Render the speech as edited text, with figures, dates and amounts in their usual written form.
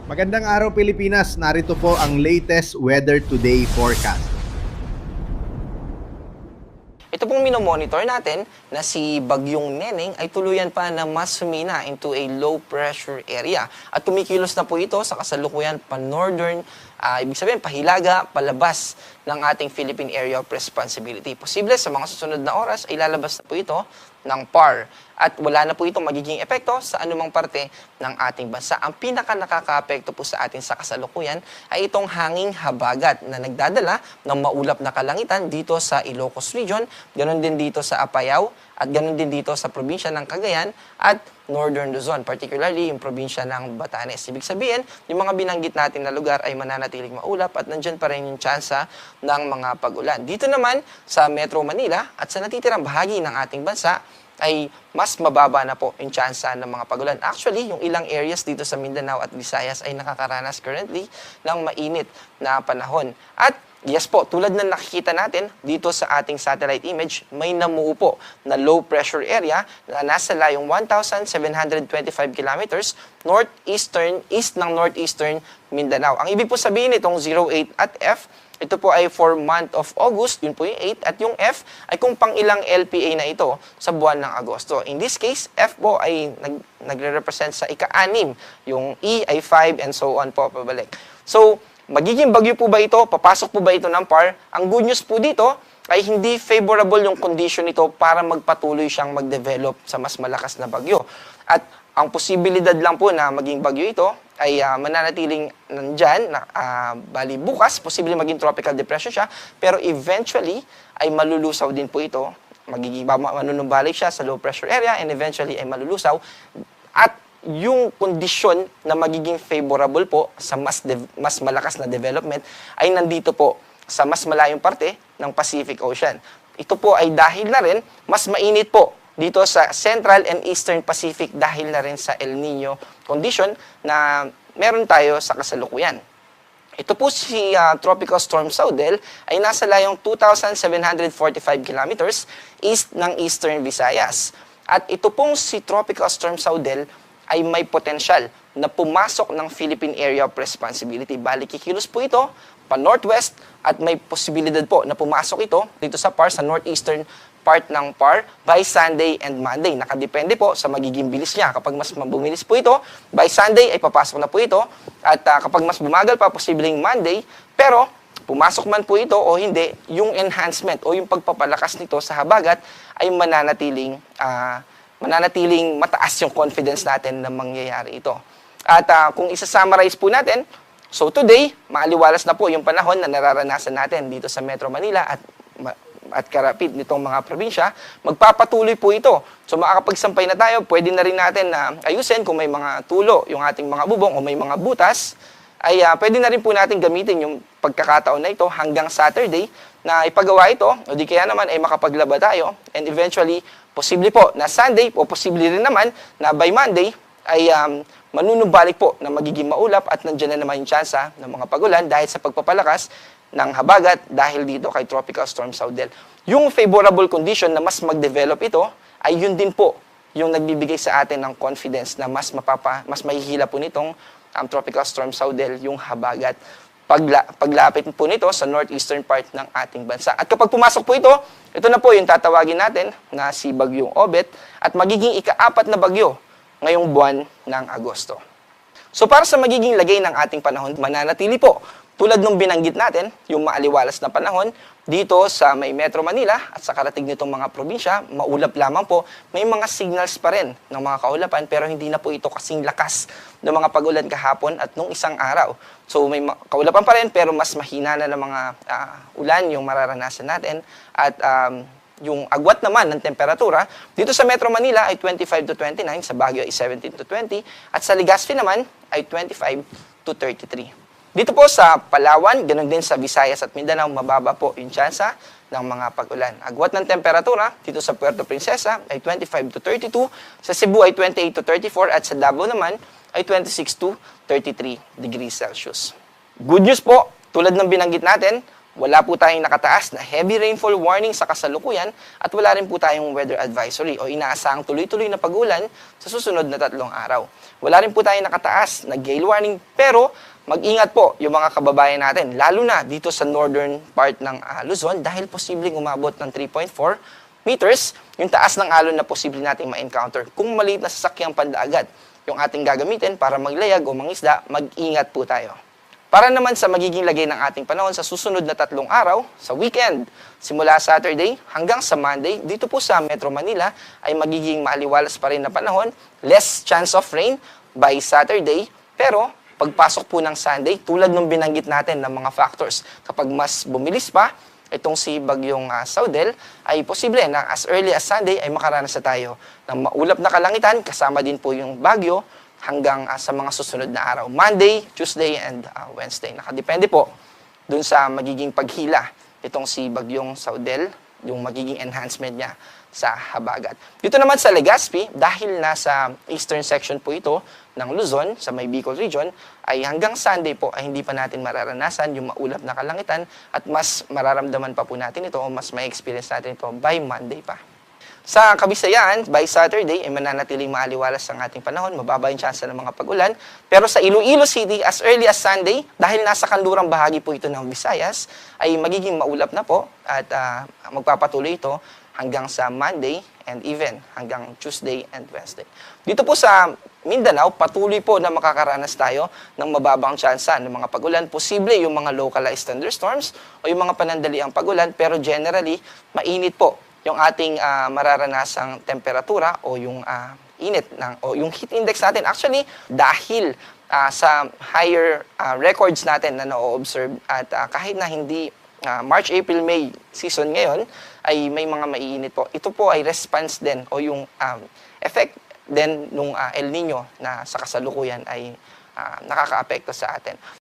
Magandang araw Pilipinas, narito po ang latest Weather Today forecast. Ito pong minomonitor natin na si Bagyong Neneng ay tuluyan pa na mas sumina into a low pressure area. At kumikilos na po ito sa kasalukuyan pa-northern, ibig sabihin pahilaga, palabas ng ating Philippine Area of Responsibility. Posible sa mga susunod na oras ay lalabas na po ito ng PAR. At wala na po itong magiging epekto sa anumang parte ng ating bansa. Ang pinaka nakaka-apekto po sa atin sa kasalukuyan ay itong hanging habagat na nagdadala ng maulap na kalangitan dito sa Ilocos Region, ganoon din dito sa Apayao, at ganoon din dito sa probinsya ng Cagayan at Northern Luzon, particularly yung probinsya ng Batanes. Ibig sabihin, yung mga binanggit natin na lugar ay mananatiling maulap at nandyan pa rin yung tsansa ng mga pag-ulan. Dito naman sa Metro Manila at sa natitirang bahagi ng ating bansa, ay mas mababa na po yung tsansa ng mga pag-ulan. Actually, yung ilang areas dito sa Mindanao at Visayas ay nakakaranas currently ng mainit na panahon. At yes po, tulad ng nakikita natin dito sa ating satellite image, may namuo po na low pressure area na nasa layong 1,725 kilometers east ng northeastern Mindanao. Ang ibig po sabihin itong 08 at F, ito po ay for month of August, yun po yung 8, at yung F ay kung pang ilang LPA na ito sa buwan ng Agosto. In this case, F po ay nagre-represent sa ika-6, yung E ay 5, and so on po pabalik. So, magiging bagyo po ba ito? Papasok po ba ito ng PAR? Ang good news po dito ay hindi favorable yung condition nito para magpatuloy siyang mag-develop sa mas malakas na bagyo. At ang posibilidad lang po na maging bagyo ito ay mananatiling nandyan, bali bukas, posibleng maging tropical depression siya, pero eventually ay malulusaw din po ito. Manunumbalik siya sa low pressure area and eventually ay malulusaw. At yung kondisyon na magiging favorable po sa mas malakas na development ay nandito po sa mas malayong parte ng Pacific Ocean. Ito po ay dahil na rin mas mainit po dito sa Central and Eastern Pacific dahil na rin sa El Nino condition na meron tayo sa kasalukuyan. Ito po si Tropical Storm Saudel ay nasa layong 2,745 kilometers east ng Eastern Visayas. At ito pong si Tropical Storm Saudel ay may potensyal na pumasok ng Philippine Area of Responsibility. Bali, kikilos po ito pa-northwest at may posibilidad po na pumasok ito dito sa PAR, sa northeastern part ng PAR by Sunday and Monday. Nakadepende po sa magiging bilis niya. Kapag mas bumilis po ito, by Sunday ay papasok na po ito. At kapag mas bumagal pa, posibleng Monday. Pero pumasok man po ito o hindi, yung enhancement o yung pagpapalakas nito sa habagat ay mananatiling mataas yung confidence natin na mangyayari ito. At kung isa-summarize po natin, so today, maaliwalas na po yung panahon na nararanasan natin dito sa Metro Manila at karapit nitong mga probinsya, magpapatuloy po ito. So makakapagsampay na tayo, pwede na rin natin na ayusin kung may mga tulo, yung ating mga bubong o may mga butas, ay pwede na rin po natin gamitin yung pagkakataon na ito hanggang Saturday na ipagawa ito, o di kaya naman ay makapaglaba tayo, and eventually, posible po na Sunday, o posible rin naman na by Monday, ay manunumbalik po na magiging maulap at nandiyan na naman yung tsansa ng mga pagulan dahil sa pagpapalakas ng habagat dahil dito kay Tropical Storm Saudel. Yung favorable condition na mas mag-develop ito ay yun din po yung nagbibigay sa atin ng confidence na mas mahihila po nitong Tropical Storm Saudel yung habagat paglapit po nito sa northeastern part ng ating bansa. At kapag pumasok po ito na po yung tatawagin natin na si Bagyong Obet at magiging ika-4 na bagyo ngayong buwan ng Agosto. So para sa magiging lagay ng ating panahon, mananatili po tulad ng binanggit natin, yung maaliwalas na panahon, dito sa may Metro Manila at sa karatig nitong mga probinsya, maulap lamang po, may mga signals pa rin ng mga kaulapan pero hindi na po ito kasing lakas ng mga pag-ulan kahapon at nung isang araw. So may kaulapan pa rin pero mas mahina na ng mga ulan yung mararanasan natin at yung agwat naman ng temperatura, dito sa Metro Manila ay 25 to 29, sa Baguio ay 17 to 20 at sa Legazpi naman ay 25 to 33. Dito po sa Palawan, ganoon din sa Visayas at Mindanao, mababa po yung tsansa ng mga pag-ulan. Agwat ng temperatura, dito sa Puerto Princesa ay 25 to 32, sa Cebu ay 28 to 34, at sa Davao naman ay 26 to 33 degrees Celsius. Good news po, tulad ng binanggit natin, wala po tayong nakataas na heavy rainfall warning sa kasalukuyan at wala rin po tayong weather advisory o inaasahang tuloy-tuloy na pag-ulan sa susunod na 3 araw. Wala rin po tayong nakataas na gale warning pero mag-ingat po yung mga kababayan natin, lalo na dito sa northern part ng Luzon dahil posibleng umabot ng 3.4 meters yung taas ng alon na posible nating ma-encounter. Kung maliit na sasakyang pandagat yung ating gagamitin para maglayag o mangisda, mag-ingat po tayo. Para naman sa magiging lagay ng ating panahon sa susunod na 3 araw, sa weekend, simula Saturday hanggang sa Monday, dito po sa Metro Manila ay magiging maaliwalas pa rin na panahon, less chance of rain by Saturday, pero pagpasok po ng Sunday, tulad ng binanggit natin ng mga factors, kapag mas bumilis pa, itong si Bagyong Saudel, ay posible na as early as Sunday ay makaranas na tayo ng maulap na kalangitan, kasama din po yung bagyo hanggang sa mga susunod na araw. Monday, Tuesday, and Wednesday. Nakadepende po dun sa magiging paghila itong si Bagyong Saudel, yung magiging enhancement niya sa habagat. Dito naman sa Legazpi, dahil nasa eastern section po ito ng Luzon, sa may Bicol region, ay hanggang Sunday po ay hindi pa natin mararanasan yung maulap na kalangitan at mas mararamdaman pa po natin ito o mas may experience natin ito by Monday pa. Sa Kabisayan, by Saturday, ay mananatiling maaliwalas ang ating panahon, mababa yung chance ng mga pag-ulan. Pero sa Iloilo City, as early as Sunday, dahil nasa kanlurang bahagi po ito ng Visayas, ay magiging maulap na po at magpapatuloy ito hanggang sa Monday and even hanggang Tuesday and Wednesday. Dito po sa Mindanao, patuloy po na makakaranas tayo ng mababang tsansa ng mga pag-ulan. Posible yung mga localized thunderstorms o yung mga panandaliang pag-ulan, pero generally, mainit po yung ating mararanasang temperatura o yung init o yung heat index natin. Actually, dahil sa higher records natin na na-observe at kahit na hindi March, April, May season ngayon, ay may mga maiinit po. Ito po ay response din o yung effect din nung El Nino na sa kasalukuyan ay nakakaapekto sa atin.